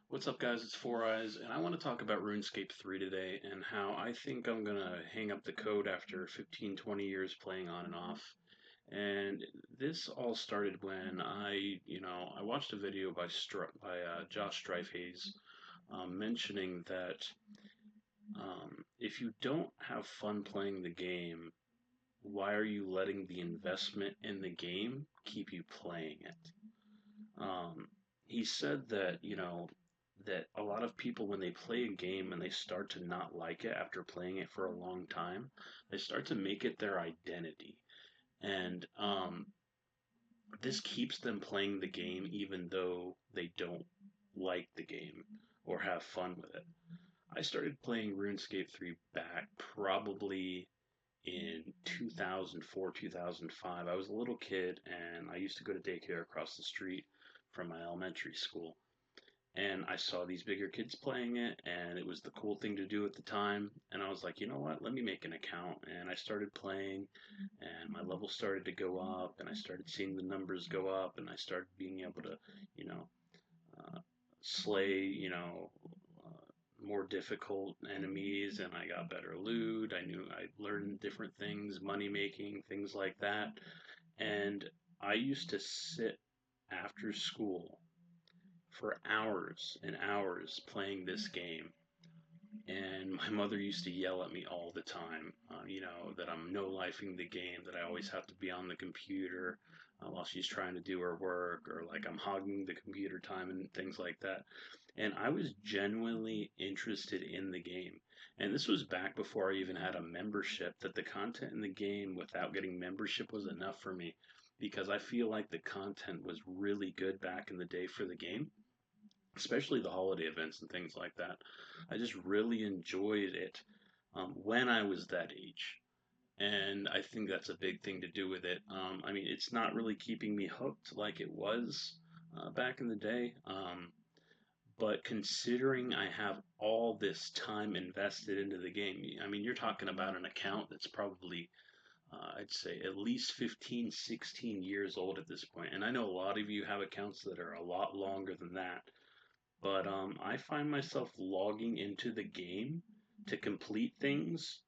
What's up, guys? It's Four Eyes, and I want to talk about RuneScape 3 today and how I think I'm gonna hang up the code after 15, 20 years playing on and off. And this all started when I watched a video by Josh Strifehaze mentioning that if you don't have fun playing the game, why are you letting the investment in the game keep you playing it? Um, he said that, that a lot of people, when they play a game and they start to not like it after playing it for a long time, they start to make it their identity. And this keeps them playing the game even though they don't like the game or have fun with it. I started playing RuneScape 3 back probably in 2004, 2005. I was a little kid and I used to go to daycare across the street from my elementary school. And I saw these bigger kids playing it, and it was the cool thing to do at the time. And I was like, you know what? Let me make an account. And I started playing, and my level started to go up, and I started seeing the numbers go up, and I started being able to, you know, uh, slay, more difficult enemies, and I got better loot. I learned different things, money making, things like that. And I used to sit after school for hours and hours playing this game. And my mother used to yell at me all the time, that I'm no lifing the game, that I always have to be on the computer while she's trying to do her work, or like I'm hogging the computer time and things like that. And I was genuinely interested in the game. And this was back before I even had a membership, that the content in the game without getting membership was enough for me because I feel like the content was really good back in the day for the game, especially the holiday events and things like that. I just really enjoyed it when I was that age. And I think that's a big thing to do with it. I mean, it's not really keeping me hooked like it was back in the day. But considering I have all this time invested into the game, I mean, you're talking about an account that's probably, I'd say, at least 15, 16 years old at this point. And I know a lot of you have accounts that are a lot longer than that. But I find myself logging into the game to complete things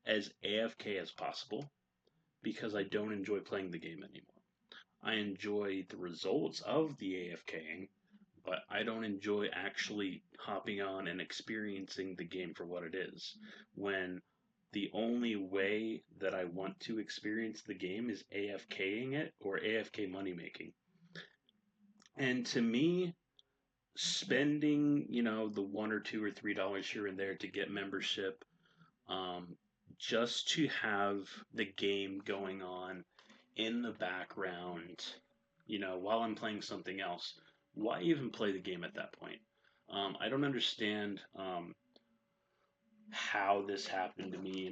as AFK as possible because I don't enjoy playing the game anymore. I enjoy the results of the AFKing, but I don't enjoy actually hopping on and experiencing the game for what it is. When the only way that I want to experience the game is AFKing it or AFK money making. And to me, spending, the $1 or $2 or $3 here and there to get membership, um, just to have the game going on in the background, while I'm playing something else. Why even play the game at that point? I don't understand how this happened to me.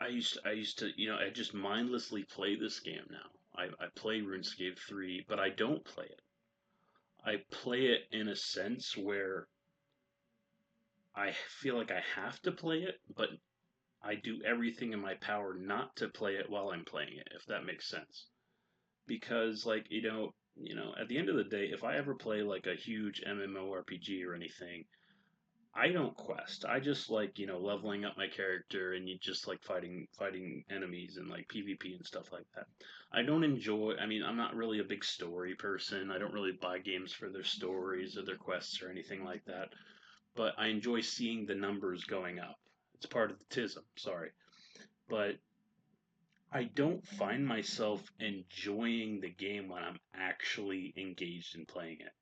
I just mindlessly play this game now. I play RuneScape 3, but I don't play it. I play it in a sense where I feel like I have to play it, but I do everything in my power not to play it while I'm playing it, if that makes sense. Because like, at the end of the day, if I ever play like a huge MMORPG or anything, I don't quest. I just like, leveling up my character and you just like fighting enemies and like PvP and stuff like that. I don't enjoy, I mean, I'm not really a big story person. I don't really buy games for their stories or their quests or anything like that, but I enjoy seeing the numbers going up. It's part of the tism, sorry. But I don't find myself enjoying the game when I'm actually engaged in playing it.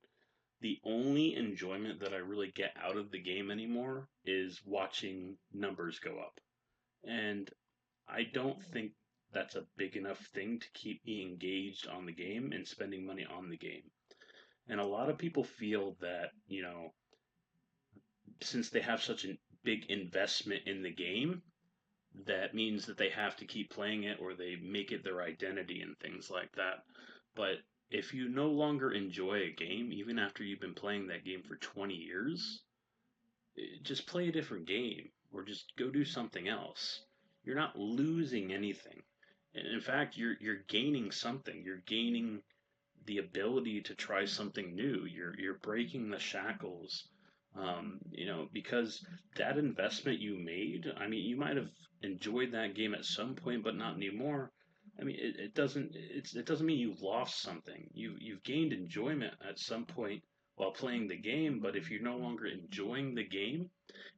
The only enjoyment that I really get out of the game anymore is watching numbers go up. And I don't think that's a big enough thing to keep me engaged on the game and spending money on the game. And a lot of people feel that, since they have such a big investment in the game, that means that they have to keep playing it or they make it their identity and things like that. But if you no longer enjoy a game, even after you've been playing that game for 20 years, just play a different game or just go do something else. You're not losing anything. In fact, you're gaining something. You're gaining the ability to try something new. You're breaking the shackles, because that investment you made. I mean, you might have enjoyed that game at some point, but not anymore. I mean, it doesn't mean you lost something. You've gained enjoyment at some point while playing the game, but if you're no longer enjoying the game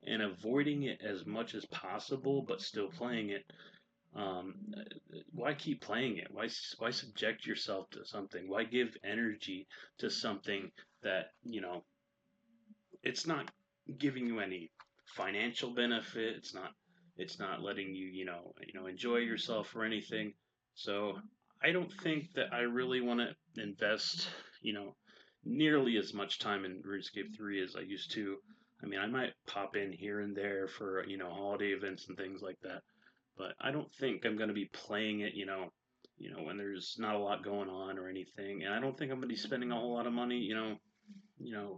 and avoiding it as much as possible, but still playing it, um, why keep playing it? Why subject yourself to something? Why give energy to something that it's not giving you any financial benefit. It's not letting you enjoy yourself or anything. So I don't think that I really want to invest you know nearly as much time in RuneScape 3 as I used to. I mean, I might pop in here and there for holiday events and things like that, but I don't think I'm going to be playing it when there's not a lot going on or anything. And I don't think I'm going to be spending a whole lot of money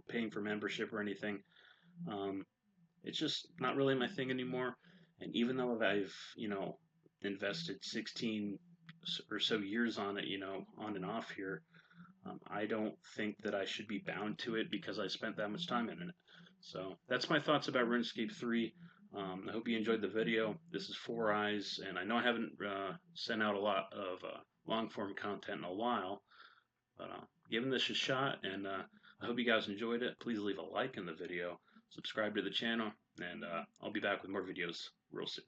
paying for membership or anything. um, it's just not really my thing anymore. And even though I've, invested 16 or so years on it, on and off here, I don't think that I should be bound to it because I spent that much time in it. So that's my thoughts about RuneScape 3. I hope you enjoyed the video. This is Four Eyes, and I know I haven't sent out a lot of long form content in a while, but giving this a shot, and I hope you guys enjoyed it. Please leave a like in the video, subscribe to the channel, and I'll be back with more videos real soon.